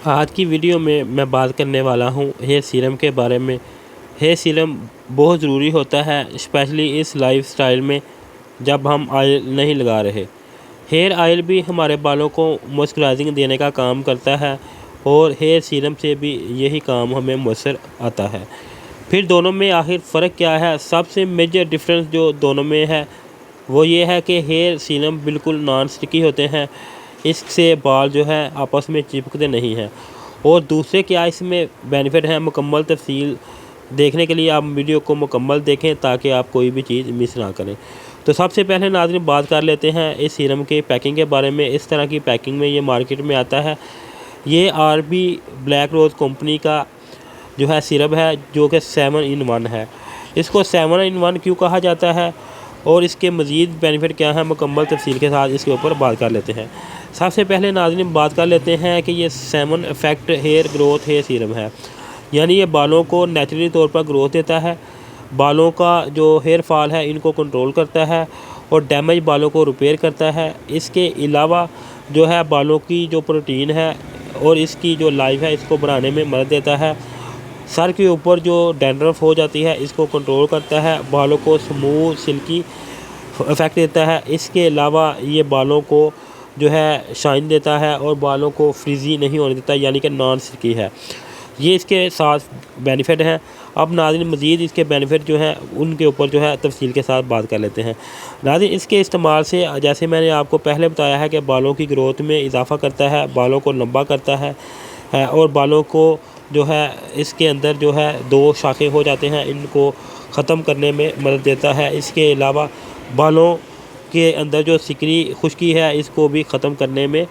आज की वीडियो में मैं बात करने वाला हूँ हेयर सीरम के बारे में। हेयर सीरम बहुत ज़रूरी होता है, स्पेशली इस लाइफस्टाइल में जब हम ऑयल नहीं लगा रहे। हेयर ऑयल भी हमारे बालों को मॉइस्चराइजिंग देने का काम करता है और हेयर सीरम से भी यही काम हमें मुयस्सर आता है। फिर दोनों में आखिर फ़र्क क्या है? सबसे मेजर डिफरेंस जो दोनों में है वो ये है कि हेयर सीरम बिल्कुल नॉन स्टिकी होते हैं, इससे बाल जो है आपस में चिपकते नहीं हैं। और दूसरे क्या इसमें बेनिफिट हैं, मुकम्मल तफसील देखने के लिए आप वीडियो को मुकम्मल देखें ताकि आप कोई भी चीज़ मिस ना करें। तो सबसे पहले नाज़रीन बात कर लेते हैं इस सीरम के पैकिंग के बारे में। इस तरह की पैकिंग में ये मार्केट में आता है। ये आरबी ब्लैक रोज़ कंपनी का जो है सिरप है, जो कि 7 in 1 है। इसको 7 in 1 क्यों कहा जाता है और इसके मज़ीद बेनिफिट क्या है, मुकम्मल तफसील के साथ इसके ऊपर बात कर लेते हैं। सबसे पहले नाज़रीन बात कर लेते हैं कि ये 7 effect hair growth hair serum है, यानी ये बालों को नेचुरली तौर पर ग्रोथ देता है, बालों का जो हेयर फॉल है इनको कंट्रोल करता है और डैमेज बालों को रिपेयर करता है। इसके अलावा जो है बालों की जो प्रोटीन है और इसकी जो लाइफ है इसको बढ़ाने में मदद देता है। सर के ऊपर जो डैंड्रफ हो जाती है इसको कंट्रोल करता है, बालों को स्मूथ सिल्की इफ़ेक्ट देता है। इसके अलावा ये बालों को जो है शाइन देता है और बालों को फ्रीज़ी नहीं होने देता, यानी कि नॉन स्टिकी है। ये इसके साथ बेनिफिट हैं। अब नाज़रीन मज़ीद इसके बेनिफिट जो हैं उनके ऊपर जो है तफसील के साथ बात कर लेते हैं। नाज़रीन इसके इस्तेमाल से जैसे मैंने आपको पहले बताया है कि बालों की ग्रोथ में इजाफ़ा करता है, बालों को लंबा करता है और बालों को जो है इसके अंदर जो है 2 शाखे हो जाते हैं, इनको ख़त्म करने में मदद देता है। इसके अलावा बालों के अंदर जो सिकरी खुश्की है इसको भी ख़त्म करने में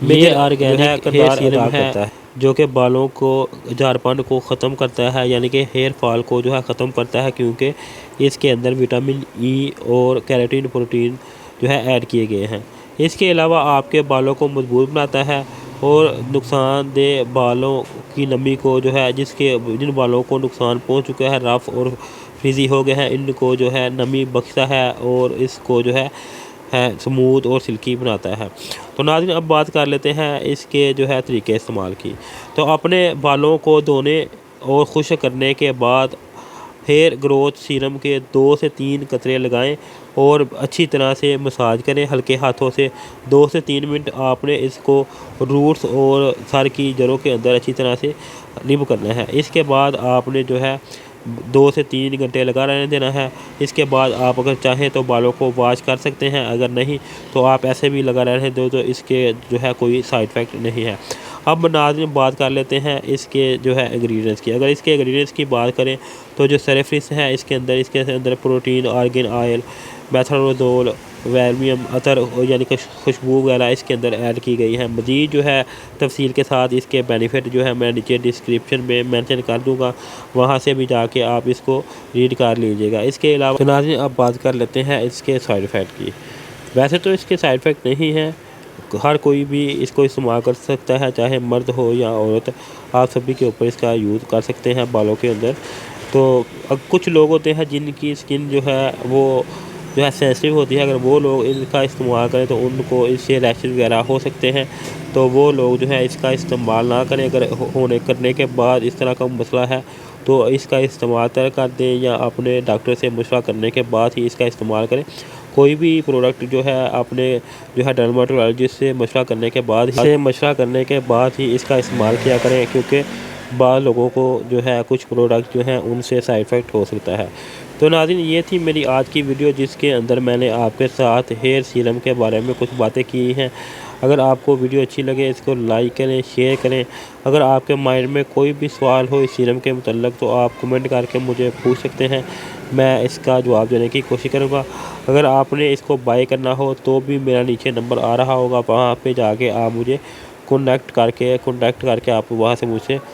मेजर ऑर्गेनिक हेयर सीरम है, जो कि बालों को झारपन को ख़त्म करता है, यानी कि हेयर फॉल को जो है ख़त्म करता है, क्योंकि इसके अंदर विटामिन ई और केराटिन प्रोटीन जो है ऐड किए गए हैं। इसके अलावा आपके बालों को मजबूत बनाता है और नुकसानदेह बालों की नमी को जो है जिन बालों को नुकसान पहुंच चुका है, रफ़ और फ्रीज़ी हो गए हैं, इनको जो है नमी बख्शता है और इसको जो है स्मूथ और सिल्की बनाता है। तो नाज़रीन अब बात कर लेते हैं इसके जो है तरीके इस्तेमाल की। तो अपने बालों को धोने और खुश्क करने के बाद हेयर ग्रोथ सीरम के 2 से 3 कतरे लगाएं और अच्छी तरह से मसाज करें हल्के हाथों से। 2 से 3 मिनट आपने इसको रूट्स और सर की जड़ों के अंदर अच्छी तरह से रिब करना है। इसके बाद आपने जो है 2 से 3 घंटे लगा रहने देना है। इसके बाद आप अगर चाहें तो बालों को वॉश कर सकते हैं, अगर नहीं तो आप ऐसे भी लगा रहने दो, तो इसके जो है कोई साइड इफ़ेक्ट नहीं है। अब नाज़रीन बात कर लेते हैं इसके जो है इंग्रेडिएंट्स की। अगर इसके इंग्रेडिएंट्स की बात करें तो जो सरफेस है इसके अंदर प्रोटीन, आर्गन ऑयल, मेथाडोजोल, वेलमियम, अतर यानी कि खुशबू वगैरह इसके अंदर ऐड की गई है। मज़ीद जो है तफसील के साथ इसके बेनिफिट जो है मैं नीचे डिस्क्रिप्शन में मेंशन कर दूंगा, वहां से भी जाके आप इसको रीड कर लीजिएगा। इसके अलावा तो नाज़रीन अब बात कर लेते हैं इसके साइड इफ़ेक्ट की। वैसे तो इसके साइड इफ़ेक्ट नहीं हैं, हर कोई भी इसको इस्तेमाल कर सकता है, चाहे मर्द हो या औरत, आप सभी के ऊपर इसका यूज़ कर सकते हैं बालों के अंदर। तो अब कुछ लोग होते हैं जिनकी स्किन जो है वो जो है सेंसिटिव होती है, अगर वो लोग इनका इस्तेमाल करें तो उनको इससे रैशेज वगैरह हो सकते हैं, तो वो लोग जो है इसका इस्तेमाल ना करें। अगर करने के बाद इस तरह का मसला है तो इसका इस्तेमाल तय कर दें या अपने डॉक्टर से मशवरा करने के बाद ही इसका इस्तेमाल करें। कोई भी प्रोडक्ट जो है आपने जो है डर्माटोलॉजिस्ट से मशवरा करने के बाद ही इसका इस्तेमाल किया करें, क्योंकि बाद लोगों को जो है कुछ प्रोडक्ट जो हैं उनसे साइड इफ़ेक्ट हो सकता है। तो नाज़रीन ये थी मेरी आज की वीडियो, जिसके अंदर मैंने आपके साथ हेयर सीरम के बारे में कुछ बातें की हैं। अगर आपको वीडियो अच्छी लगे इसको लाइक करें, शेयर करें। अगर आपके माइंड में कोई भी सवाल हो इस सीरम के मतलब तो आप कमेंट करके मुझे पूछ सकते हैं, मैं इसका जवाब देने की कोशिश करूँगा। अगर आपने इसको बाय करना हो तो भी मेरा नीचे नंबर आ रहा होगा, वहाँ पे जाके आप मुझे कॉन्टैक्ट करके आप वहाँ से मुझसे